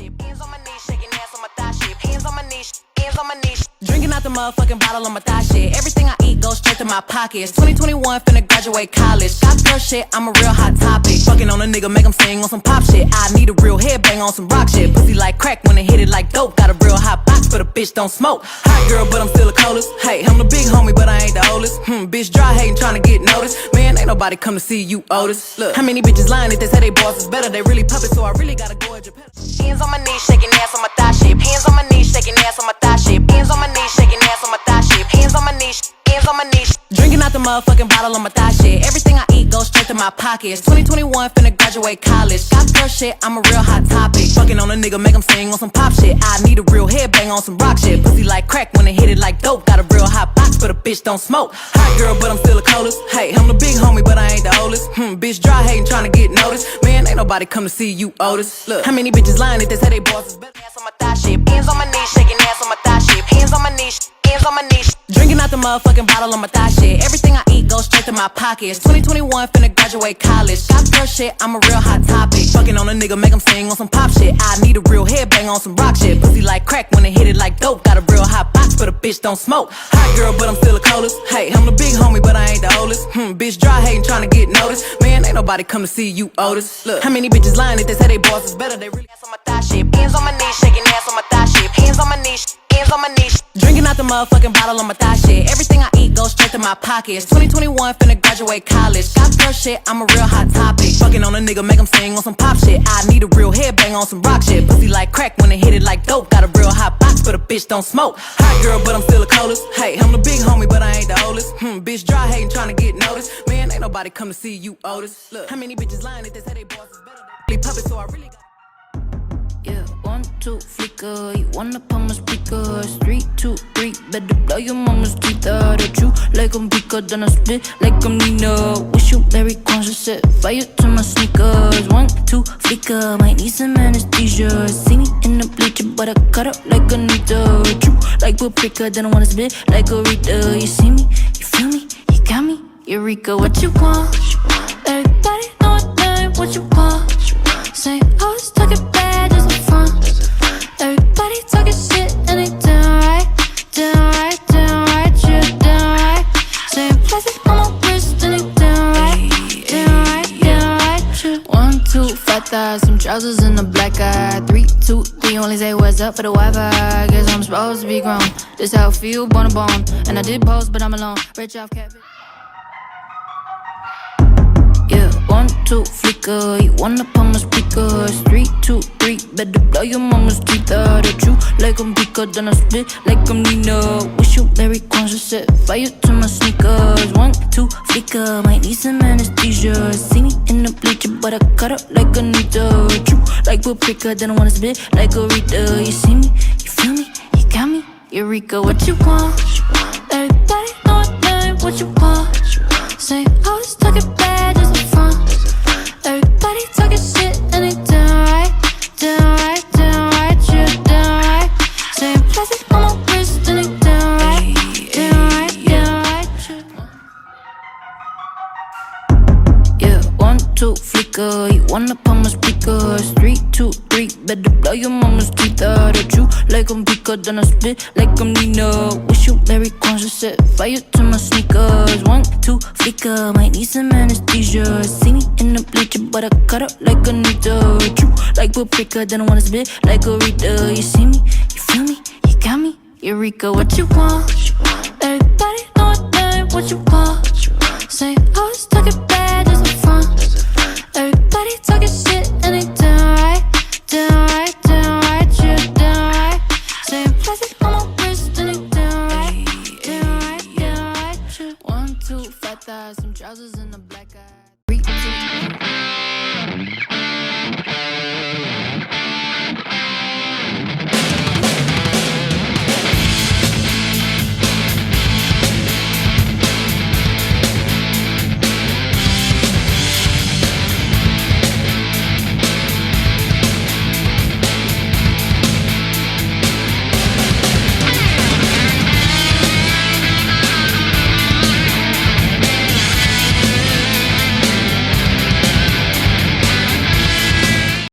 shit. Hands on my knees, shaking ass on my thigh shit. Hands on my knees, hands on my knees. Drinking out the motherfucking bottle on my thigh shit. Everything I eat goes straight to my pockets. 2021, finna graduate college. Got girl shit, I'm a real hot topic. Fucking on a nigga, make him sing on some pop shit. I need a real headbang on some rock shit. Pussy like crack when it hit it like dope. Got a real hot box, but a bitch don't smoke. Hot girl, but I'm still the coldest. Hey, I'm the big homie, but I ain't the oldest. Bitch dry hating, trying to get noticed. Man, ain't nobody come to see you, Otis. Look, how many bitches lying if they say they boss is better? They really puppets, so I really gotta go at your pedal. Hands on my knees, shaking ass on my thigh shit. Hands on my knees, shaking ass on my thigh shit. Hands on my knees, shaking ass on my thigh shit. Hands on my knees, hands on my knees. Drinking out the motherfucking bottle on my thigh shit. Everything I eat goes straight to my pockets. 2021, finna graduate college. Got girl shit, I'm a real hot topic. Fucking on a nigga, make him sing on some pop shit. I need a real headbang on some rock shit. Pussy like crack when it hit it like dope. Got a real hot box, but a bitch don't smoke. Hot girl, but I'm still the coldest. Hey, I'm the big homie, but I ain't the oldest. Bitch dry hating, trying to get noticed. Man, ain't nobody come to see you, Otis. Look, how many bitches lying if they say they boss is better? Ass on my thigh shit. Hands on my knees, shaking ass on my thigh shit. Hands on my knees, hands on my knees. Drinking out the motherfucking bottle on my thigh shit. Everything I eat goes straight to my pockets. 2021, finna graduate college. Got girl shit, I'm a real hot topic. Fucking on a nigga, make him sing on some pop shit. I need a real headbang on some rock shit. Pussy like crack when it hit it like dope. Got a real hot box, but a bitch don't smoke. Hot girl, but I'm still the coldest. Hey, I'm the big homie, but I ain't the oldest. Bitch dry hating, trying to get noticed. Man, ain't nobody come to see you, Otis. Look, how many bitches lying if they say they boss is better? They really ass on my thigh shit. Hands on my knees, shaking ass on my thigh shit. Hands on my knees, hands on my knees. Drinking out the motherfucking bottle on my thigh shit. Everything I eat goes straight to my pockets. 2021, finna graduate college. Got girl shit, I'm a real hot topic. Fucking on a nigga, make him sing on some pop shit. I need a real headbang on some rock shit. Pussy like crack when it hit it like dope. Got a real hot box, but a bitch don't smoke. Hot girl, but I'm still the coldest. Hey, I'm the big homie, but I ain't the oldest. Bitch dry hating, trying to get noticed. Man, ain't nobody come to see you, Otis. Look, how many bitches lying if they say they boss is better? They really puppets, so I really got. Yeah, 1, 2, flicker, you wanna pump my speakers. 3, 2, 3, better blow your mama's teeth out at you. Like I'm Pika, then I spit like I'm Nina. Wish you Larry conscious, set fire to my sneakers. 1, 2, flicker, might need some anesthesia. See me in the bleacher, but I cut up like a Anita. True, like paprika, then I wanna spit like a Rita. You see me, you feel me, you got me, Eureka, what you want? Everybody know what you want. Say, I was talking bad just for fun. Everybody talking shit and they down right, down right, down right, yeah, down right. Saying plastic on my wrist and they down right, down right, down right, yeah. 1, 2, fat thighs, some trousers and a black eye. 3, 2, 3, only say what's up for the Wi-Fi. Guess I'm supposed to be grown. This how I feel, born a bone. And I did post, but I'm alone. Rich off cat. Yeah, 1, 2, flicker, you wanna pump my speakers. 3, 2, 3, better blow your mama's teeth out at you. Like I'm Pika, then I spit like I'm Nina. Wish you Larry conscious, set fire to my sneakers. 1, 2, flicker, might need some anesthesia. See me in the bleacher, but I cut up like Anita. True, like paprika, then I wanna spit like a Rita. You see me, you feel me, you got me, Eureka, what you want? Everybody know what you want. Say, I was talking bad just for fun. Everybody talking shit and they down right, down right, down right, yeah, down right. Saying plastic on my wrist and they down right, down right, down right, yeah. 1, 2, flicker, you wanna pump my speakers. 3, 2, 3, better blow your mama's teeth out at you. Like I'm Pika, then I spit like I'm Nina. Wish you Larry conscious, set fire to my sneakers. 1, 2, flicker, might need some anesthesia. See me in the bleacher, but I cut up like Anita. True, like paprika, then I wanna spit like a Rita. You see me, you feel me, you got me, Eureka, what you want? Everybody know what you want. Say, I was talking